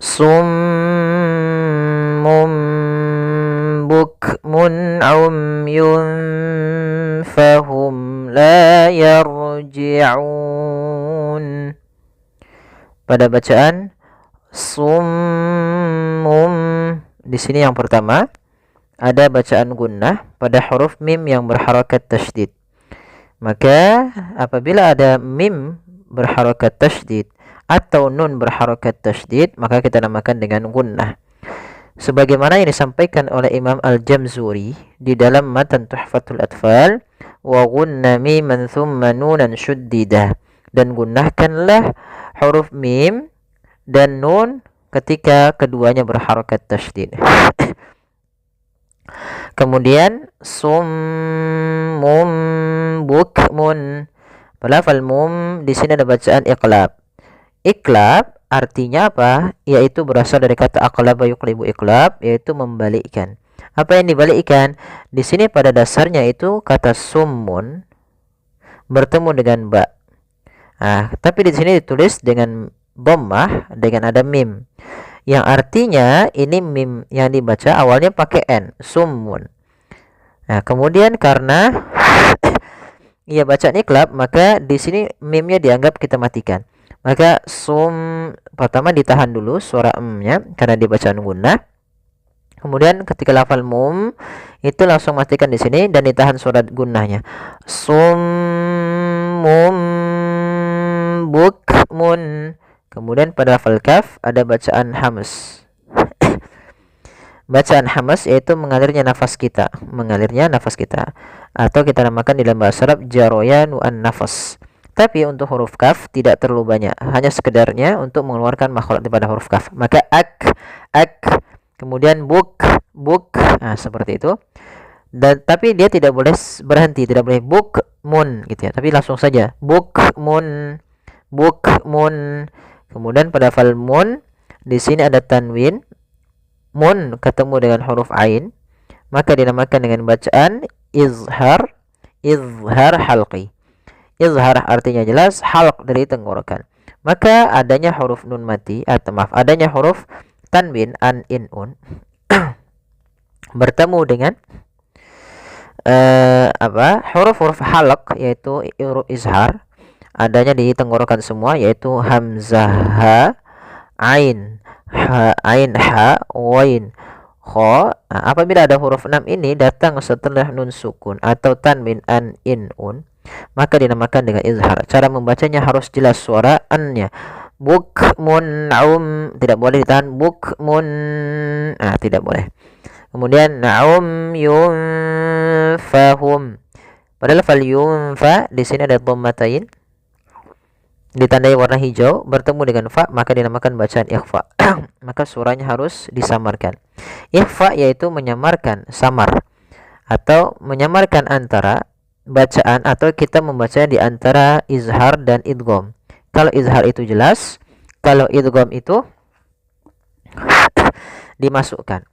Summun bukmun umyun fahum la yarji'un. Pada bacaan summum, di sini yang pertama ada bacaan gunnah pada huruf mim yang berharakat tasydid. Maka apabila ada mim berharakat tasydid atau nun berharakat tasydid, maka kita namakan dengan gunnah. Sebagaimana yang disampaikan oleh Imam Al-Jamzuri di dalam matan Tuhfatul Atfal, wa gunna miman thumma nunan syuddidah, dan gunnahkanlah huruf mim dan nun ketika keduanya berharakat tasydid. Kemudian summum bukmun. Pada lafal mum di sini ada bacaan iqlab. Iqlab artinya apa? Yaitu berasal dari kata aqlaba yuqlibu iqlab, yaitu membalikkan. Apa yang dibalikkan? Di sini pada dasarnya itu kata summun bertemu dengan ba. Tapi di sini ditulis dengan dhammah dengan ada mim. Yang artinya ini mim yang dibaca awalnya pakai n, summun. Kemudian karena ia baca iqlab, maka di sini mimnya dianggap kita matikan. Maka pertama ditahan dulu suara m-nya karena dibacaan gunnah. Kemudian ketika lafal mum itu langsung matikan di sini dan ditahan suara gunnahnya. Summum bukmun. Kemudian pada lafal kaf ada bacaan hams. Bacaan hams yaitu mengalirnya nafas kita, atau kita namakan di dalam bahasa Arab jaroyanu an-nafas. Tapi untuk huruf kaf tidak terlalu banyak, hanya sekedarnya untuk mengeluarkan makhraj pada huruf kaf. Maka ak, kemudian buk, seperti itu. Dan tapi dia tidak boleh berhenti, tidak boleh bukmun gitu ya. Tapi langsung saja bukmun. Kemudian pada lafal mun di sini ada tanwin. Mun ketemu dengan huruf ain, maka dinamakan dengan bacaan izhar halqi. Izhar artinya jelas, halq dari tenggorokan. Maka adanya huruf nun mati adanya huruf tanwin an in un bertemu dengan huruf-huruf halq yaitu huruf izhar, adanya di tenggorokan semua, yaitu hamzah ha, ain ha, wain, kha. Apabila ada huruf 6 ini datang setelah nun sukun atau tanwin an in un, maka dinamakan dengan izhar. Cara membacanya harus jelas suara an-nya. Bukmun tidak boleh ditahan bukmun, tidak boleh. Kemudian naum yunfahum. Pada lafal yunfa di sini ada dhammatain ditandai warna hijau bertemu dengan fa, maka dinamakan bacaan ikhfa. Maka suaranya harus disamarkan. Ikhfa yaitu menyamarkan, samar, atau menyamarkan antara bacaan, atau kita membacanya di antara izhar dan idgham. Kalau izhar itu jelas, kalau idgham itu dimasukkan.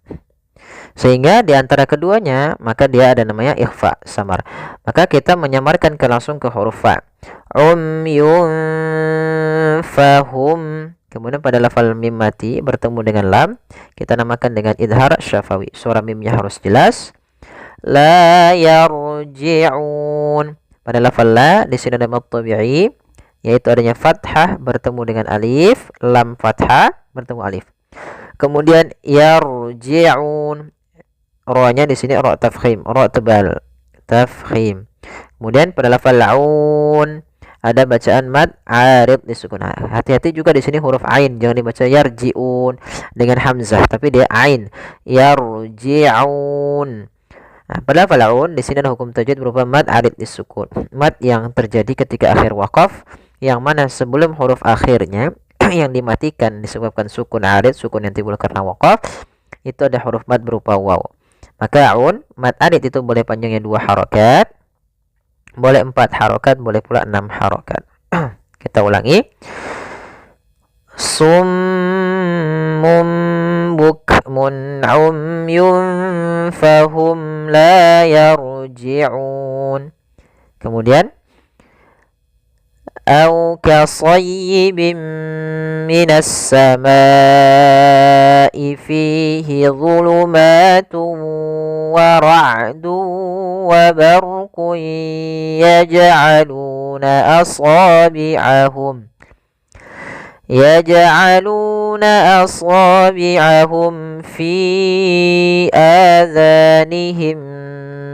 Sehingga di antara keduanya maka dia ada namanya ikhfa, samar. Maka kita menyamarkan langsung ke huruf fa. Umyun fahum. Kemudian pada lafal mim mati bertemu dengan lam, kita namakan dengan idhar syafawi. Suara mimnya harus jelas. La yarji'un. Pada lafal la di sini ada mad tabi'i, yaitu adanya fathah bertemu dengan alif, lam fathah bertemu alif. Kemudian yarji'un. Ra-nya di sini ra tafkhim, ra tebal, tafkhim. Kemudian pada lafal laun ada bacaan mad arid disukun. Hati-hati juga di sini huruf ain, jangan dibaca yarji'un dengan hamzah, tapi dia ain, yarji'un. Pada lafal laun di sini ada hukum tajwid berupa mad arid disukun. Mad yang terjadi ketika akhir waqaf, yang mana sebelum huruf akhirnya yang dimatikan disebabkan sukun arid, sukun yang timbul karena waqaf, itu ada huruf mad berupa waw. Maka aun mad arid itu boleh panjangnya 2 harokat, boleh 4 harokat, boleh pula 6 harokat. Kita ulangi. Summum bukmun umyun fahum la yarji'un. Kemudian Au kasayyibin minas samai fihi dhulumatun wa ra'dun wa barqun يجعلون أصابعهم في آذانهم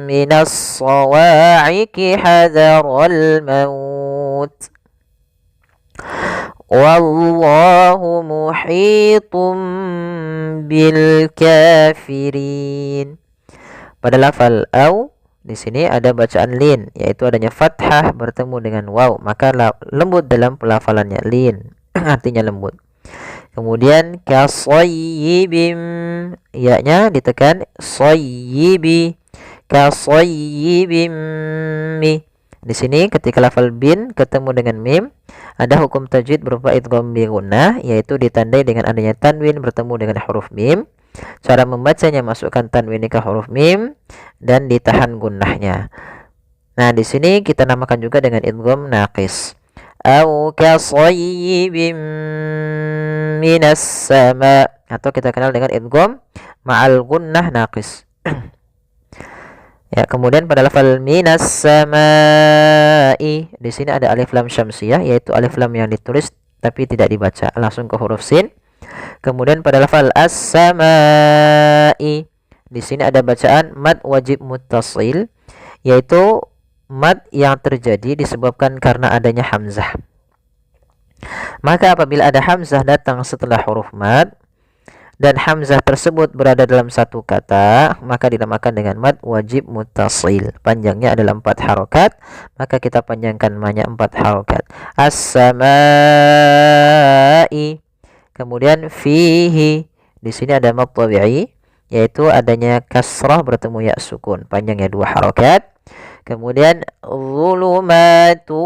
من الصواعق حذر الموت والله محيط بالكافرين. Pada lafal au di sini ada bacaan lin, yaitu adanya fathah bertemu dengan waw, maka lembut dalam pelafalannya, lin artinya lembut. Kemudian kasayyibim, ya-nya ditekan, sayyibi, kasayyibim mi. Di sini ketika lafal bin ketemu dengan mim, ada hukum tajwid berupa idgham bi gunnah, yaitu ditandai dengan adanya tanwin bertemu dengan huruf mim. Cara membacanya, masukkan tanwin ke huruf mim dan ditahan gunnahnya. Nah, di sini kita namakan juga dengan idgham naqis. Au kasayyibim minas sama, atau kita kenal dengan idgham ma'al gunnah naqis. Ya, kemudian pada lafal minas samai, di sini ada alif lam syamsiyah, yaitu alif lam yang ditulis tapi tidak dibaca, langsung ke huruf sin. Kemudian pada lafal as-samai, di sini ada bacaan mad wajib muttasil, yaitu mad yang terjadi disebabkan karena adanya hamzah. Maka apabila ada hamzah datang setelah huruf mad dan hamzah tersebut berada dalam satu kata, maka dinamakan dengan mad wajib muttasil. Panjangnya adalah 4 harokat, maka kita panjangkan ma-nya 4 harokat. As-samai. Kemudian fihi, di sini ada mad tabi'i, yaitu adanya kasrah bertemu ya sukun, panjangnya 2 harokat. Kemudian zulumatu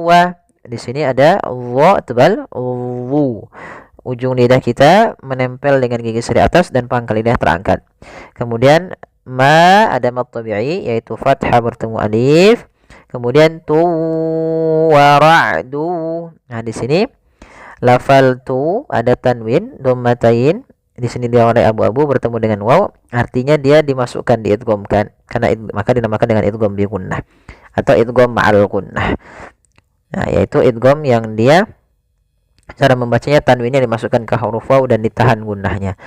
wa, di sini ada wa tebal, wu. Ujung lidah kita menempel dengan gigi seri atas dan pangkal lidah terangkat. Kemudian ma ada mad tabi'i, yaitu fathah bertemu alif. Kemudian tu wa ra'du. Nah, di sini lafal tu ada tanwin dhammatain, di sini dia warna abu-abu bertemu dengan waw, artinya dia dimasukkan, diidghamkan, maka dinamakan dengan idgham bi gunnah atau idgham ma'al gunnah. Nah, yaitu idgham yang dia cara membacanya tanwinnya dimasukkan ke huruf waw dan ditahan gunnahnya.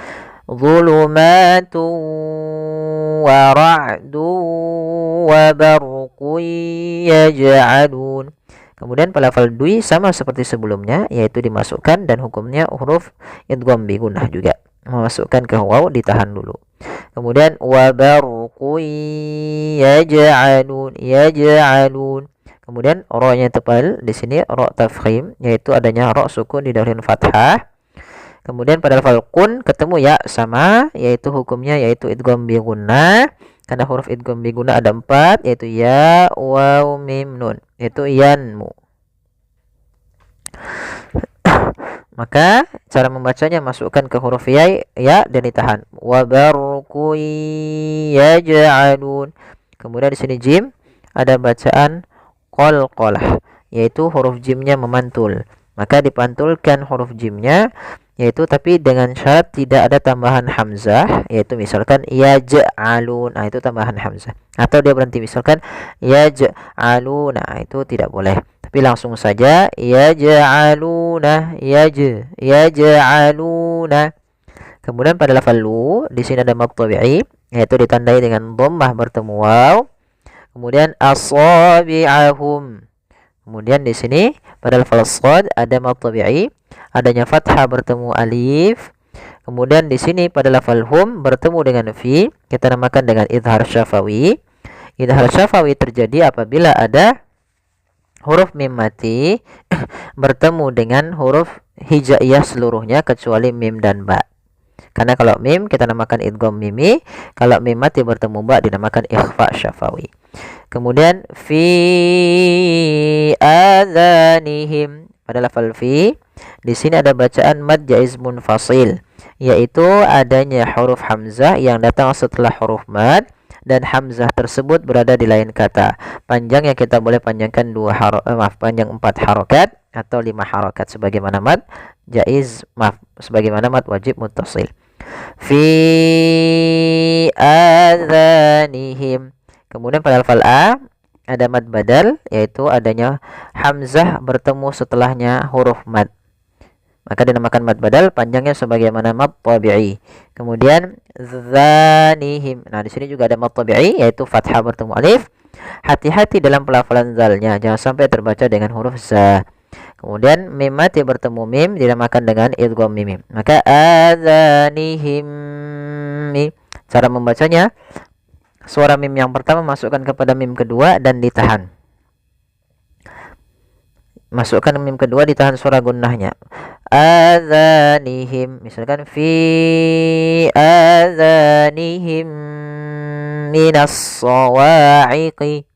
Zulumatu wa ra'du wa barqun yaj'alun. Kemudian pada lafal dui sama seperti sebelumnya, yaitu dimasukkan dan hukumnya huruf idgham bi gunnah juga. Memasukkan ke waw, ditahan dulu. Kemudian wa barqun yaj'alun. Kemudian ro-nya tebal, di sini ro tafkhim, yaitu adanya ro sukun didahului fathah. Kemudian pada lafal kun ketemu ya sama, yaitu hukumnya yaitu idgham bi gunnah. Karena huruf idgham bi gunnah ada 4, yaitu ya, waw, mim, nun, yaitu yanmu. Maka cara membacanya, masukkan ke huruf ya dan ditahan. Wa barqun yaj'alun. Kemudian di sini jim ada bacaan qalqalah, yaitu huruf jimnya memantul, maka dipantulkan huruf jimnya, yaitu tapi dengan syarat tidak ada tambahan hamzah, yaitu misalkan yaj'alun, nah itu tambahan hamzah, atau dia berhenti misalkan yaj'alun, nah itu tidak boleh, tapi langsung saja yaj'aluna, yaj'aluna. Kemudian pada lafal lu, di sini ada mad tabi'i, yaitu ditandai dengan dhammah bertemu waw. Kemudian asabi'ahum. Kemudian di sini pada lafal shad ada mad tabi'i, adanya fathah bertemu alif. Kemudian di sini pada lafal hum bertemu dengan fi, kita namakan dengan idhar syafawi. Idhar syafawi terjadi apabila ada huruf mim mati bertemu dengan huruf hijaiyah seluruhnya kecuali mim dan ba. Karena kalau mim kita namakan idgham mimi, kalau mim mati bertemu ba dinamakan ikhfa syafawi. Kemudian fi adhanihim, pada lafal fi di sini ada bacaan mad jaiz munfasil, yaitu adanya huruf hamzah yang datang setelah huruf mad dan hamzah tersebut berada di lain kata. Panjangnya kita boleh panjangkan panjang 4 harokat atau 5 harokat sebagaimana mad jaiz, sebagaimana mad wajib muttasil. Fi adhanihim. Kemudian pada lafal a ada mad badal, yaitu adanya hamzah bertemu setelahnya huruf mad, maka dinamakan mad badal, panjangnya sebagaimana mad tabi'i. Kemudian zanihim. Nah, di sini juga ada mad tabi'i, yaitu fathah bertemu alif. Hati-hati dalam pelafalan zalnya, jangan sampai terbaca dengan huruf za. Kemudian mim mati bertemu mim dinamakan dengan idgham mim. Maka adzanihim. Cara membacanya, suara mim yang pertama masukkan kepada mim kedua dan ditahan. Masukkan mim kedua, ditahan suara gunnahnya. Adzanihim, misalkan fi adzanihim minas sawa'iqi.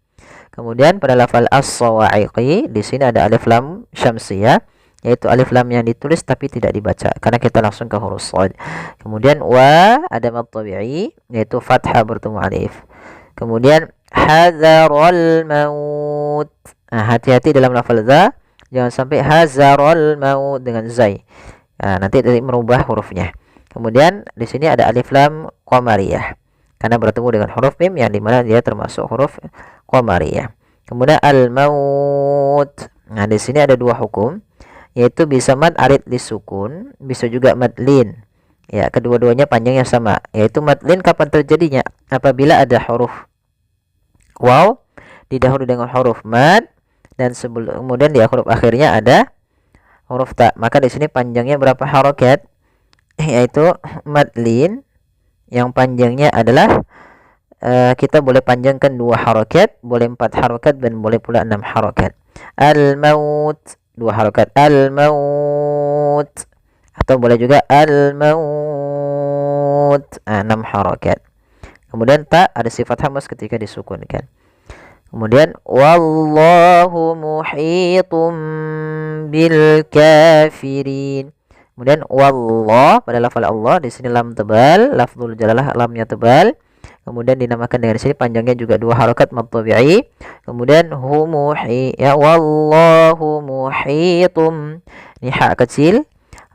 Kemudian pada lafal as-sawa'iqi, di sini ada alif lam syamsiyah, yaitu alif lam yang ditulis tapi tidak dibaca karena kita langsung ke huruf shad. Kemudian wa ada mad tabi'i, yaitu fathah bertemu alif. Kemudian hadzarul maut. Nah, hati-hati dalam lafal za, jangan sampai hazarul maut dengan zai. Nah, nanti merubah hurufnya. Kemudian di sini ada alif lam qamariyah karena bertemu dengan huruf mim yang dimana dia termasuk huruf qamariyah. Kemudian al-maut. Nah, di sini ada dua hukum, yaitu bisa mad arid lisukun, bisa juga mad lin. Ya, kedua-duanya panjangnya sama, yaitu mad lin kapan terjadinya? Apabila ada huruf waw didahului dengan huruf mad dan kemudian di huruf akhirnya ada huruf ta. Maka di sini panjangnya berapa harokat? Yaitu mad lin yang panjangnya adalah kita boleh panjangkan 2 harokat, boleh 4 harokat, dan boleh pula 6 harokat. Al-maut 2 harokat, al-maut, atau boleh juga al-maut 6 harokat. Kemudian ta ada sifat hamas ketika disukunkan. Kemudian wallahu muhitum bil kafirin. Kemudian wallah pada lafal Allah, di sini lam tebal, lafzul jalalah lamnya tebal. Kemudian dinamakan dengan sini panjangnya juga 2 harokat mad tabi'i. Kemudian humuhi, ya wallahu muhitum. Ini ha kecil,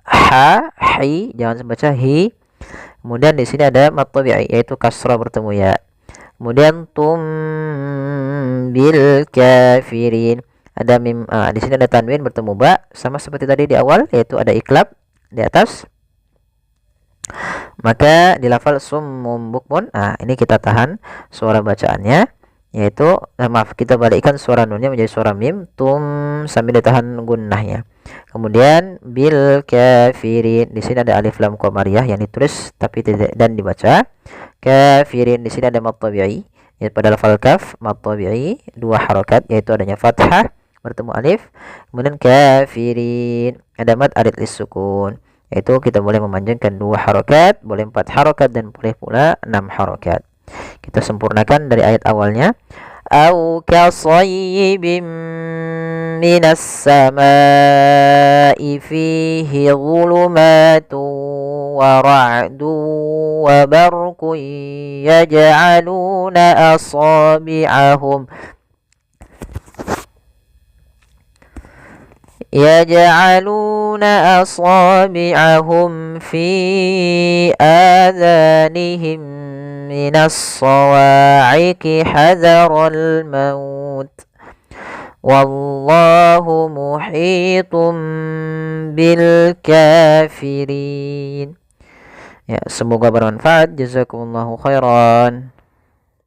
ha hi, jangan baca hi. Kemudian di sini ada mad tabi'i, yaitu kasrah bertemu ya. Kemudian tum bil kafirin, ada mim, di sini ada tanwin bertemu ba, sama seperti tadi di awal, yaitu ada iklab di atas. Maka di lafal summum bukmun, ini kita tahan suara bacaannya, yaitu kita balikkan suara nunnya menjadi suara mim, tum, sambil ditahan gunnahnya. Kemudian bil kafirin, di sini ada alif lam qamariyah yang ditulis tapi tidak dan dibaca. Kafirin, di sini ada mad tabi'i, yaitu pada lafal kaf mad tabi'i 2 harokat, yaitu adanya fathah bertemu alif. Kemudian kafirin ada mad arid lisukun, yaitu kita boleh memanjangkan 2 harokat, boleh 4 harokat, dan boleh pula 6 harokat. Kita sempurnakan dari ayat awalnya. Au kasayyibim minas samai fihi dhulumatun wa ra'dun wa barqun yaj'aluna asabi'ahum fi adhanihim minas sawa'iqi hadaral maut wallahu muhitum bil kafirin. Ya, semoga bermanfaat. Jazakumullahu khairan.